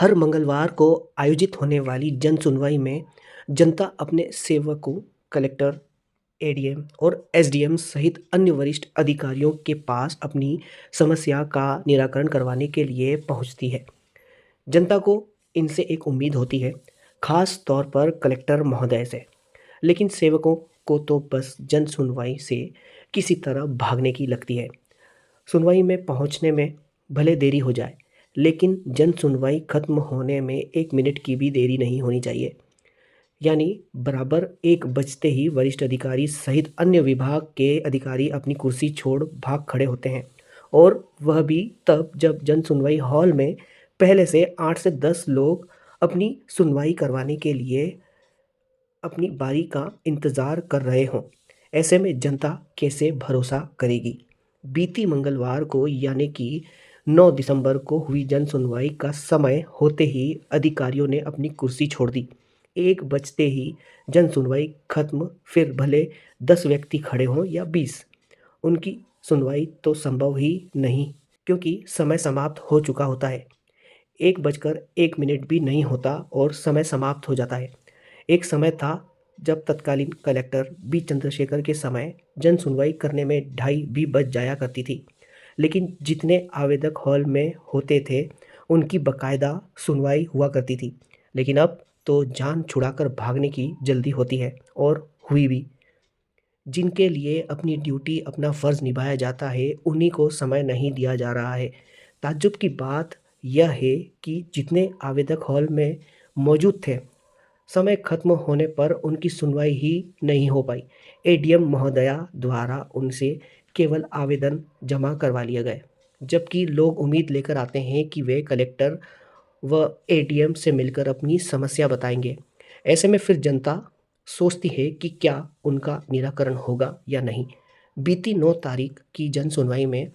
हर मंगलवार को आयोजित होने वाली जन सुनवाई में जनता अपने सेवकों, कलेक्टर, एडीएम और एसडीएम सहित अन्य वरिष्ठ अधिकारियों के पास अपनी समस्या का निराकरण करवाने के लिए पहुंचती है। जनता को इनसे एक उम्मीद होती है, खास तौर पर कलेक्टर महोदय से। लेकिन सेवकों को तो बस जन सुनवाई से किसी तरह भागने की लगती है। सुनवाई में पहुंचने में भले देरी हो जाए, लेकिन जन सुनवाई खत्म होने में 1 मिनट की भी देरी नहीं होनी चाहिए। यानी बराबर 1 बजते ही वरिष्ठ अधिकारी सहित अन्य विभाग के अधिकारी अपनी कुर्सी छोड़ भाग खड़े होते हैं, और वह भी तब जब जन सुनवाई हॉल में पहले से 8 से 10 लोग अपनी सुनवाई करवाने के लिए अपनी बारी का इंतज़ार कर रहे हों। ऐसे में जनता कैसे भरोसा करेगी? बीती मंगलवार को यानी कि 9 दिसंबर को हुई जन सुनवाई का समय होते ही अधिकारियों ने अपनी कुर्सी छोड़ दी। 1 बजते ही जन सुनवाई खत्म, फिर भले 10 व्यक्ति खड़े हों या 20, उनकी सुनवाई तो संभव ही नहीं, क्योंकि समय समाप्त हो चुका होता है। 1 बजकर 1 मिनट भी नहीं होता और समय समाप्त हो जाता है। एक समय था जब तत्कालीन कलेक्टर बी चंद्रशेखर के समय जन सुनवाई करने में 2:30 भी बज जाया करती थी, लेकिन जितने आवेदक हॉल में होते थे उनकी बकायदा सुनवाई हुआ करती थी। लेकिन अब तो जान छुड़ाकर भागने की जल्दी होती है, और हुई भी। जिनके लिए अपनी ड्यूटी, अपना फ़र्ज़ निभाया जाता है, उन्हीं को समय नहीं दिया जा रहा है। ताज्जुब की बात यह है कि जितने आवेदक हॉल में मौजूद थे, समय खत्म होने पर उनकी सुनवाई ही नहीं हो पाई। एडीएम महोदया द्वारा उनसे केवल आवेदन जमा करवा लिए गए, जबकि लोग उम्मीद लेकर आते हैं कि वे कलेक्टर व एडीएम से मिलकर अपनी समस्या बताएंगे। ऐसे में फिर जनता सोचती है कि क्या उनका निराकरण होगा या नहीं। बीती 9 तारीख की जन सुनवाई में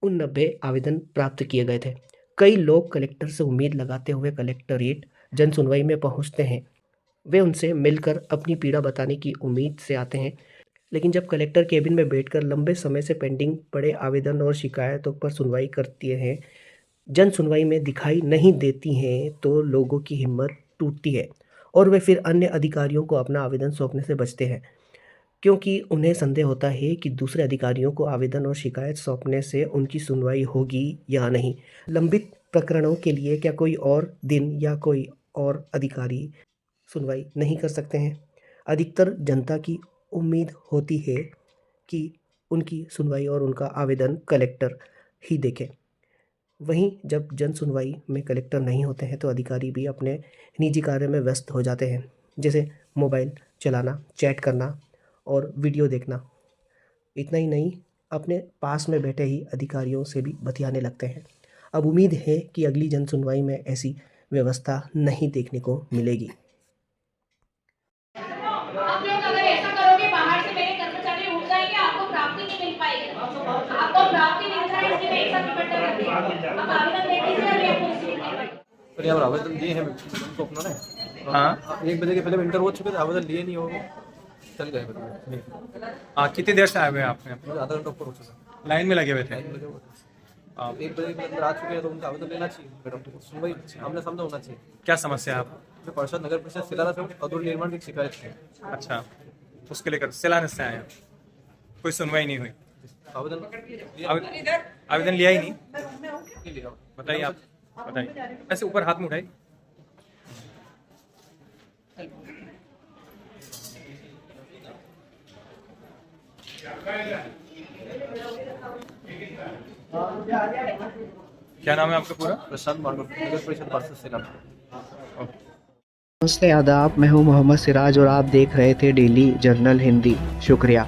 90 आवेदन प्राप्त किए गए थे। कई लोग कलेक्टर से उम्मीद लगाते हुए कलेक्टरेट जन सुनवाई में पहुंचते हैं। वे उनसे मिलकर अपनी पीड़ा बताने की उम्मीद से आते हैं, लेकिन जब कलेक्टर केबिन में बैठकर लंबे समय से पेंडिंग पड़े आवेदन और शिकायतों पर सुनवाई करती हैं, जन सुनवाई में दिखाई नहीं देती हैं, तो लोगों की हिम्मत टूटती है और वे फिर अन्य अधिकारियों को अपना आवेदन सौंपने से बचते हैं, क्योंकि उन्हें संदेह होता है कि दूसरे अधिकारियों को आवेदन और शिकायत सौंपने से उनकी सुनवाई होगी या नहीं। लंबित प्रकरणों के लिए क्या कोई और दिन या कोई और अधिकारी सुनवाई नहीं कर सकते हैं? अधिकतर जनता की उम्मीद होती है कि उनकी सुनवाई और उनका आवेदन कलेक्टर ही देखें। वहीं जब जन सुनवाई में कलेक्टर नहीं होते हैं, तो अधिकारी भी अपने निजी कार्य में व्यस्त हो जाते हैं, जैसे मोबाइल चलाना, चैट करना और वीडियो देखना। इतना ही नहीं, अपने पास में बैठे ही अधिकारियों से भी बतियाने लगते हैं। अब उम्मीद है कि अगली जन सुनवाई में ऐसी व्यवस्था नहीं देखने को मिलेगी। आप लोग अगर ऐसा करोगे, बाहर से मेरे कर्मचारी उठ जाएंगे, आपको प्राप्ति नहीं मिल पाएगी। आपको प्राप्ति मिल जाए इसलिए मैं एक साथ इकट्ठा कर देंगे। आप आवेदन दे दीजिए, अभी आपको रिसीव नहीं। पर यार आवेदन दिए हैं तो अपना ना। हाँ, 1 बजे के पहले इंटर हो चुके थे, आवेदन लिए नहीं हो, चल गए हाँ, कितनी देर से आए हुए हैं आपने? आधा घंटा ऊपर हो चुका। लाइन में लगे हुए थे? 1 बजे के अंदर आ चुके हैं, तो उनका आवेदन लेना चाहिए मैडम, तो सुनवाई आमने सामने होना चाहिए। क्या समस्या है आपको? जो परिषद नगर परिषद शिलान्यास है, अधूरे निर्माण की शिकायत है। अच्छा, उसके लेकर शिलान्यास से आए हैं, कोई सुनवाई नहीं हुई? आवेदन लिया ही नहीं? बताइए, आप बताइए। ऐसे ऊपर हाथ में उठाइए। क्या नाम है आपका पूरा? प्रशांत मांडव, नगर परिषद पार्षद शिलान्यास। नमस्ते, आदाब। मैं हूं मोहम्मद सिराज और आप देख रहे थे डेली जर्नल हिंदी। शुक्रिया।